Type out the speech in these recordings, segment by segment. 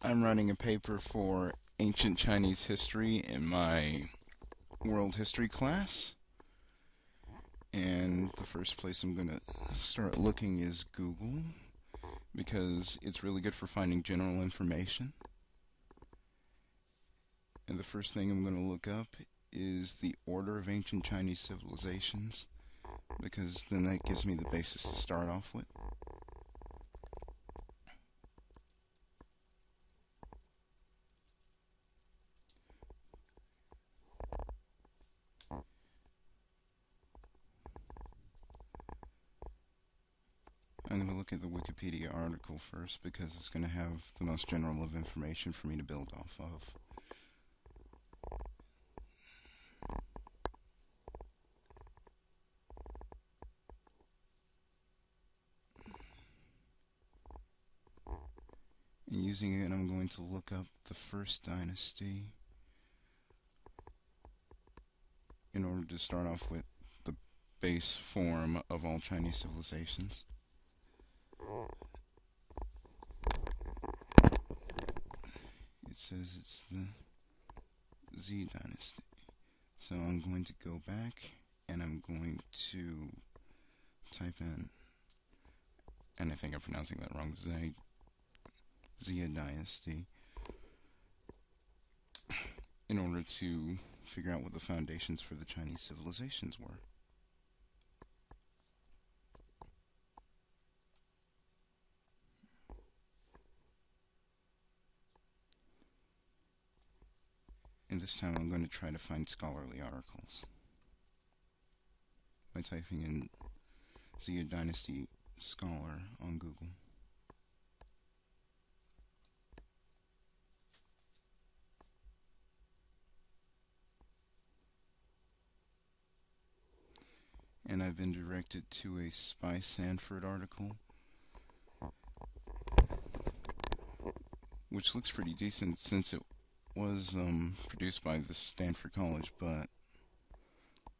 I'm writing a paper for ancient Chinese history in my world history class. And the first place I'm going to start looking is Google because it's really good for finding general information. And the first thing I'm going to look up is the order of ancient Chinese civilizations because then that gives me the basis to start off with. I'm going to look at the Wikipedia article first because it's going to have the most general of information for me to build off of. And using it, I'm going to look up the first dynasty in order to start off with the base form of all Chinese civilizations. It says it's the Zhou Dynasty. So I'm going to go back and I'm going to type in, and I think I'm pronouncing that wrong, Zhou Dynasty, in order to figure out what the foundations for the Chinese civilizations were. And this time I'm going to try to find scholarly articles by typing in Zhou Dynasty Scholar on Google. And I've been directed to a Spy Sanford article, which looks pretty decent since it was produced by the Stanford College, but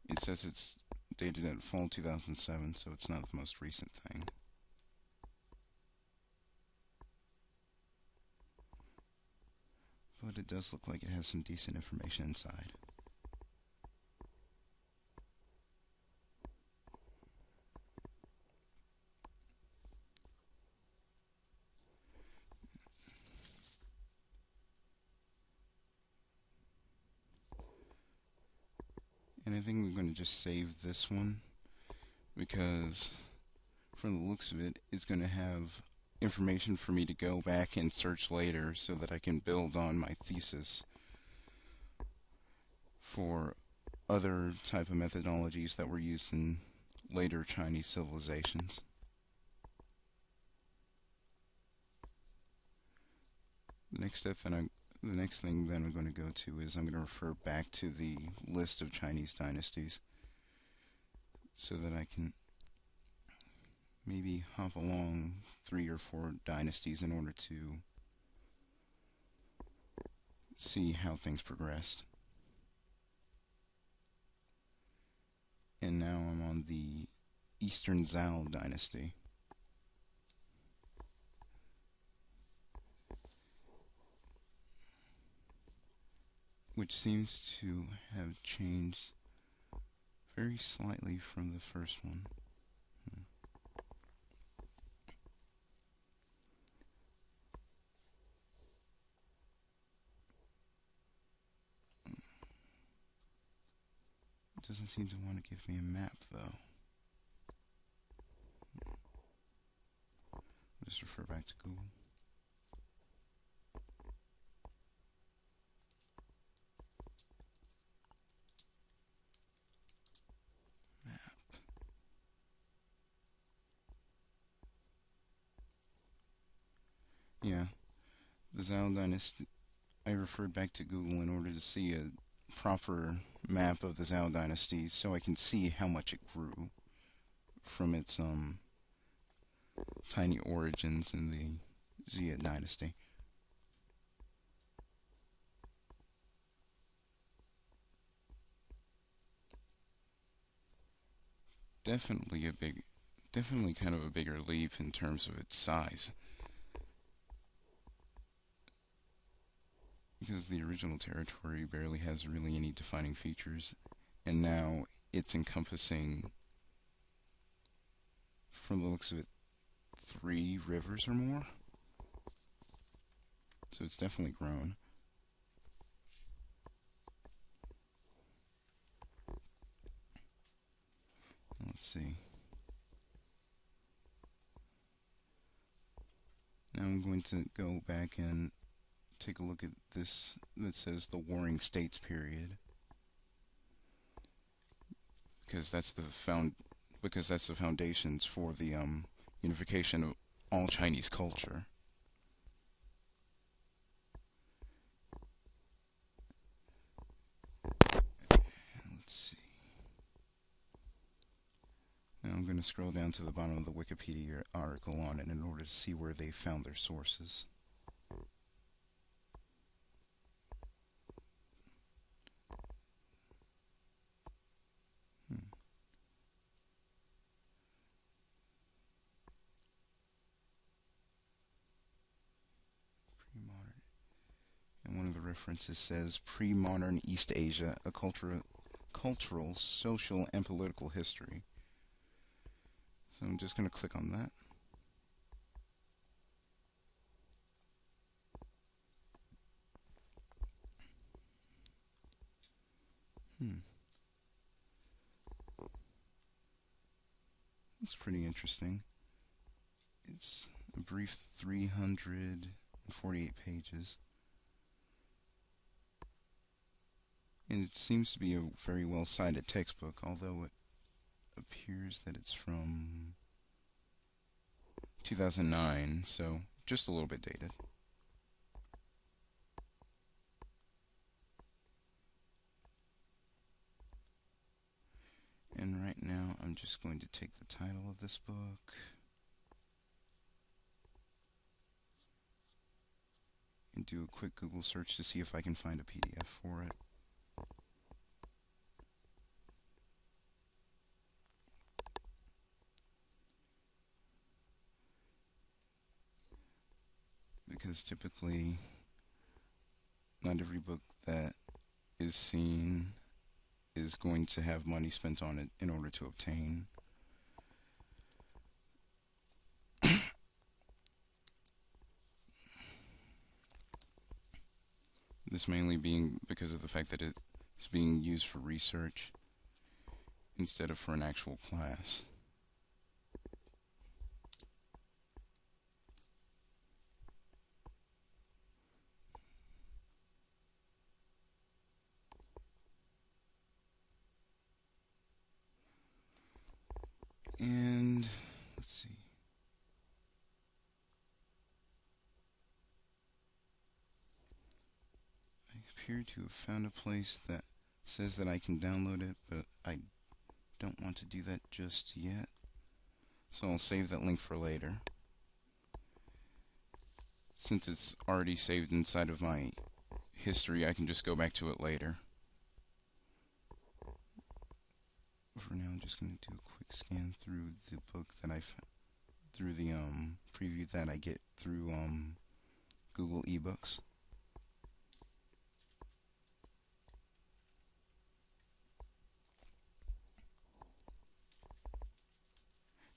it says it's dated at fall 2007, so it's not the most recent thing. But it does look like it has some decent information inside. And I think I'm going to just save this one because from the looks of it, it's going to have information for me to go back and search later so that I can build on my thesis for other type of methodologies that were used in later Chinese civilizations. The next thing then I'm going to go to is I'm going to refer back to the list of Chinese dynasties so that I can maybe hop along 3 or 4 dynasties in order to see how things progressed. And now I'm on the Eastern Zhou Dynasty. Which seems to have changed very slightly from the first one. It doesn't seem to want to give me a map, though. I'll just refer back to Google. Map. Yeah, the Zhou Dynasty. I referred back to Google in order to see a proper map of the Zhou Dynasty so I can see how much it grew from its tiny origins in the Zhou Dynasty. Definitely kind of a bigger leap in terms of its size. because the original territory barely has really any defining features, and now it's encompassing, from the looks of it, 3 rivers or more. So it's definitely grown. Let's see. Now I'm going to go back and take a look at this that says the Warring States period, because that's the foundations for the unification of all Chinese culture. Let's see. Now I'm going to scroll down to the bottom of the Wikipedia article on it in order to see where they found their sources. Pre-modern. And one of the references says pre-modern East Asia, a cultural, social, and political history. So I'm just going to click on that. Looks pretty interesting. It's a brief 348 pages. And it seems to be a very well-cited textbook, although it appears that it's from 2009, so just a little bit dated. And right now I'm just going to take the title of this book and do a quick Google search to see if I can find a PDF for it. Because typically not every book that is seen is going to have money spent on it in order to obtain. This mainly being because of the fact that it's being used for research instead of for an actual class. And let's see. I appear to have found a place that says that I can download it, but I don't want to do that just yet. So I'll save that link for later, since it's already saved inside of my history. I can just go back to it later. For now, I'm just going to do a quick scan through the book that through the preview that I get through Google eBooks.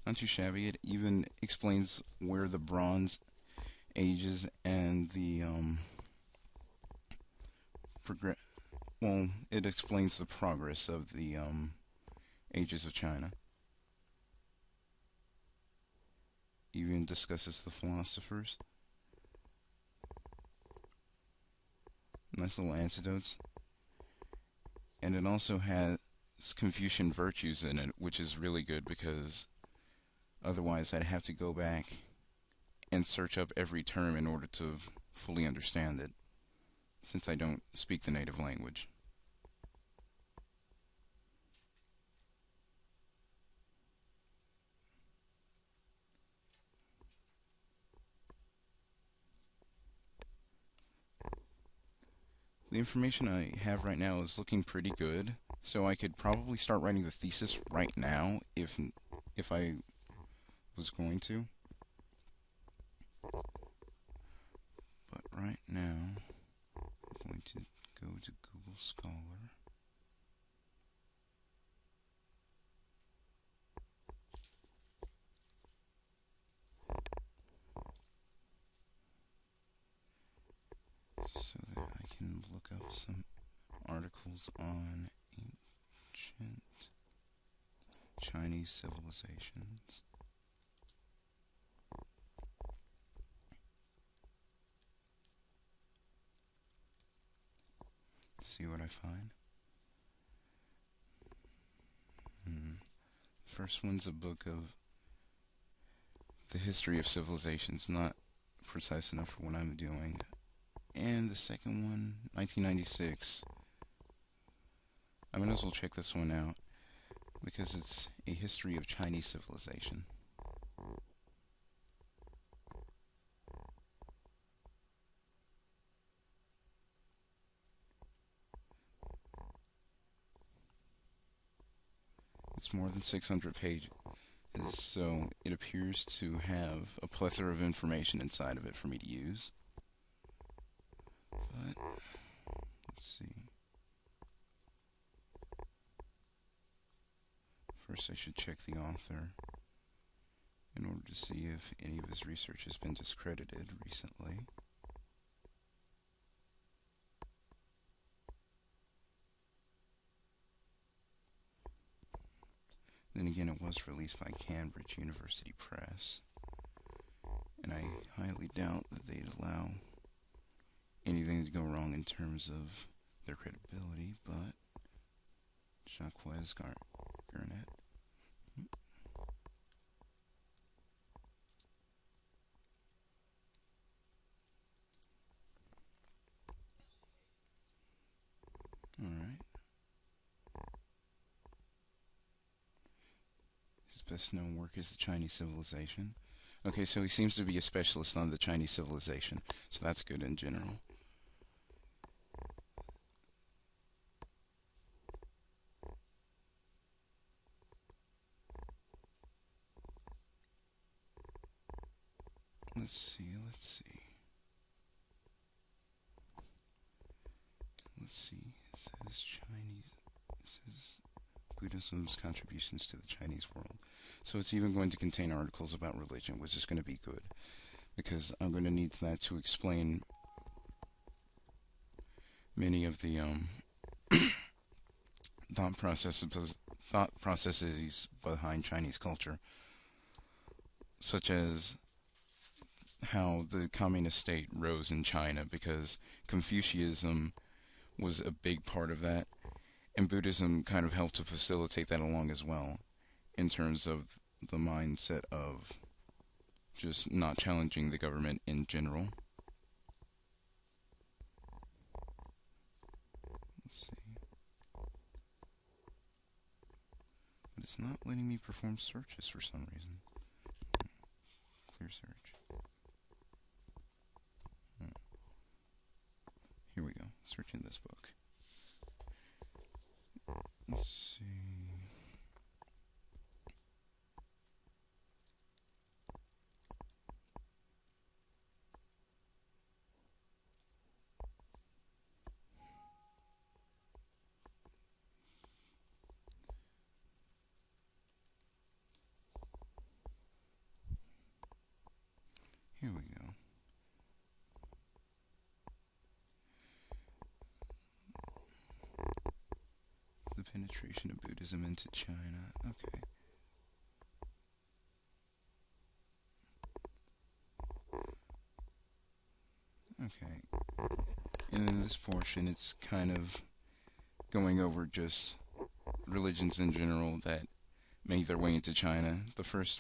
Not too shabby. It even explains where the Bronze Ages and the it explains the progress of the Ages of China. Even discusses the philosophers. Nice little anecdotes. And it also has Confucian virtues in it, which is really good because otherwise I'd have to go back and search up every term in order to fully understand it, since I don't speak the native language. The information I have right now is looking pretty good, so I could probably start writing the thesis right now if I was going to. But right now, I'm medieval scholar. So that I can look up some articles on ancient Chinese civilizations. See what I find. First one's a book of the history of civilizations, not precise enough for what I'm doing. And the second one, 1996. I might as well check this one out because it's a history of Chinese civilization. It's more than 600 pages, so it appears to have a plethora of information inside of it for me to use. But, let's see. First I should check the author in order to see if any of his research has been discredited recently. Then again, it was released by Cambridge University Press, and I highly doubt that they'd allow anything to go wrong in terms of their credibility, but Jacques Garnett. Alright. His best known work is the Chinese civilization. Okay, so he seems to be a specialist on the Chinese civilization, so that's good in general. Let's see. It says Chinese. It says Buddhism's contributions to the Chinese world. So it's even going to contain articles about religion, which is going to be good, because I'm going to need that to explain many of the thought processes behind Chinese culture, such as how the communist state rose in China, because Confucianism was a big part of that, and Buddhism kind of helped to facilitate that along as well, in terms of the mindset of just not challenging the government in general. Let's see. But it's not letting me perform searches for some reason. Clear search. Here we go. Searching this book. Let's see. Here we go. The penetration of Buddhism into China. Okay. Okay. And in this portion, it's kind of going over just religions in general that made their way into China. The first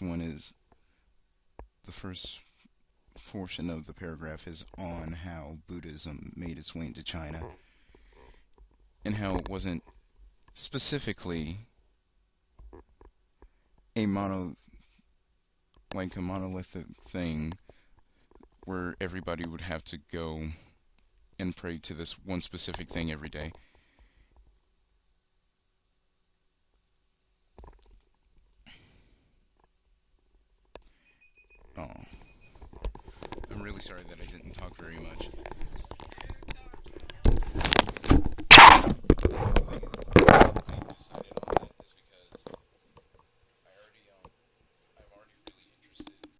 portion of the paragraph is on how Buddhism made its way into China, and how it wasn't specifically a monolithic thing where everybody would have to go and pray to this one specific thing every day. Oh. I'm really sorry that I didn't talk very